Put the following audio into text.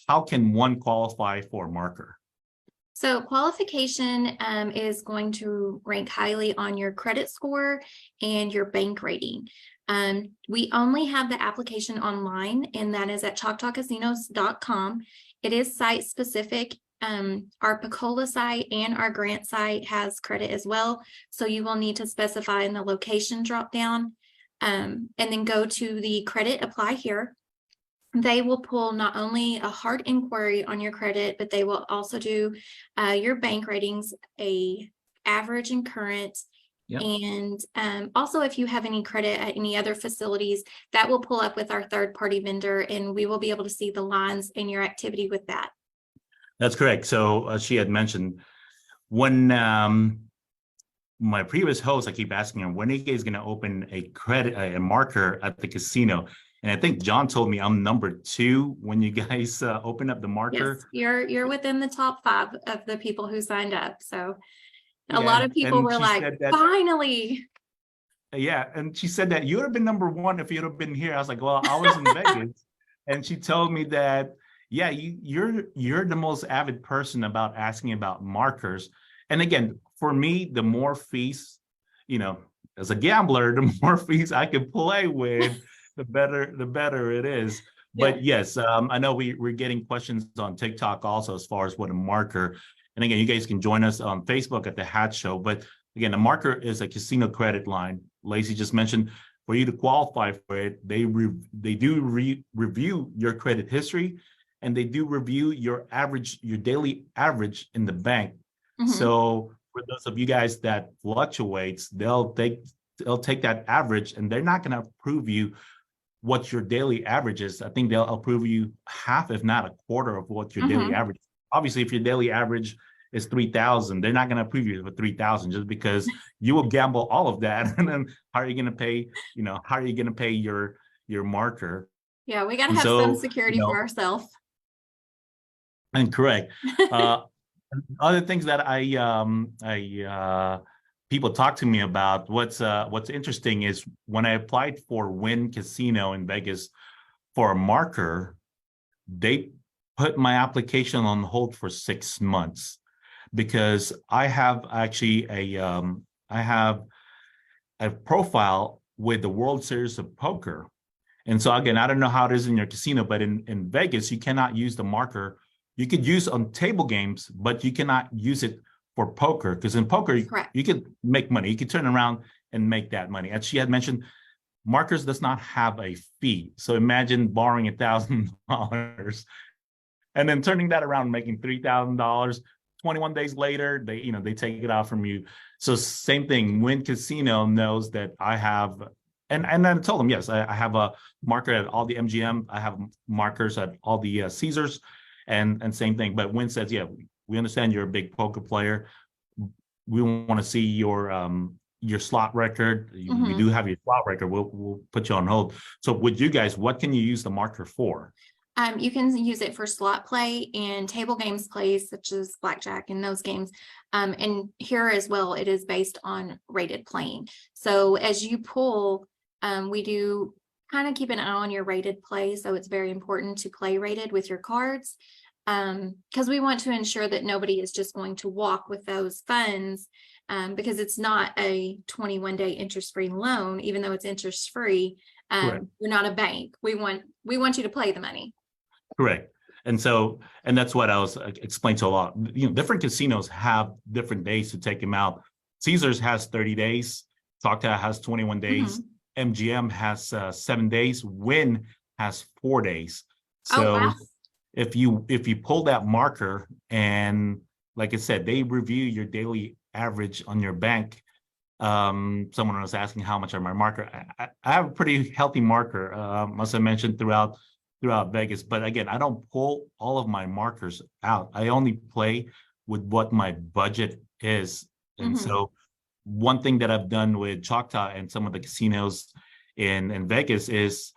how can one qualify for a marker? So qualification is going to rank highly on your credit score and your bank rating. We only have the application online, and that is at choctawcasinos.com. It is site specific. Our Picola site and our grant site has credit as well. So you will need to specify in the location drop down and then go to the credit apply here. They will pull not only a hard inquiry on your credit, but they will also do your bank ratings, a average and current. Yep. And also if you have any credit at any other facilities, that will pull up with our third-party vendor, and we will be able to see the lines in your activity with that. That's correct. So she had mentioned when my previous host, I keep asking her, when are you guys going to open a marker at the casino? And I think John told me I'm number 2 when you guys open up the marker. Yes, you're within the top 5 of the people who signed up. So a lot of people were like, finally. Yeah, and she said that you would have been number 1 if you'd have been here. I was like, well, I was in Vegas. And she told me that, yeah, you're the most avid person about asking about markers. And again, for me, the more fees, as a gambler, the more fees I can play with, the better it is. Yeah. But yes, I know we're getting questions on TikTok also as far as what a marker. And again, you guys can join us on Facebook at The Hat Show. But again, a marker is a casino credit line. Lacey just mentioned, for you to qualify for it, they do review your credit history, and they do review your daily average in the bank. Mm-hmm. So for those of you guys that fluctuates, they'll take that average, and they're not going to approve you what your daily average is. I think they'll approve you half, if not a quarter of what your daily average is. Obviously, if your daily average is 3,000, they're not going to approve you for 3,000 just because you will gamble all of that. And then how are you going to pay, how are you going to pay your marker? Yeah, we got to have some security for ourselves. And correct. Other things that people talk to me about, what's interesting is when I applied for Wynn Casino in Vegas for a marker, they put my application on hold for 6 months because I have actually a profile with the World Series of Poker. And so again, I don't know how it is in your casino, but in Vegas, you cannot use the marker. You could use on table games, but you cannot use it for poker, because in poker, you can make money. You can turn around and make that money. As she had mentioned, markers does not have a fee. So imagine borrowing $1,000 and then turning that around and making $3,000. 21 days later, they take it out from you. So same thing, Wynn Casino knows that I have, and I told them, yes, I have a marker at all the MGM. I have markers at all the Caesars, and same thing. But Wynn says, yeah, we understand you're a big poker player. We want to see your slot record. You do have your slot record. We'll put you on hold. So with you guys, what can you use the marker for? You can use it for slot play and table games plays, such as blackjack and those games. And here as well, it is based on rated playing. So as you pull, we do kind of keep an eye on your rated play. So it's very important to play rated with your cards, because we want to ensure that nobody is just going to walk with those funds, because it's not a 21-day interest-free loan, even though it's interest-free. We're not a bank. We want you to play the money. Correct. And that's what I was explaining to a lot. Different casinos have different days to take them out. Caesars has 30 days. Choctaw has 21 days. MGM has 7 days. Wynn has 4 days. So wow. if you pull that marker, and like I said, they review your daily average on your bank. Someone was asking how much are my marker. I have a pretty healthy marker, as I mentioned, throughout Vegas. But again, I don't pull all of my markers out. I only play with what my budget is. And so one thing that I've done with Choctaw and some of the casinos in Vegas is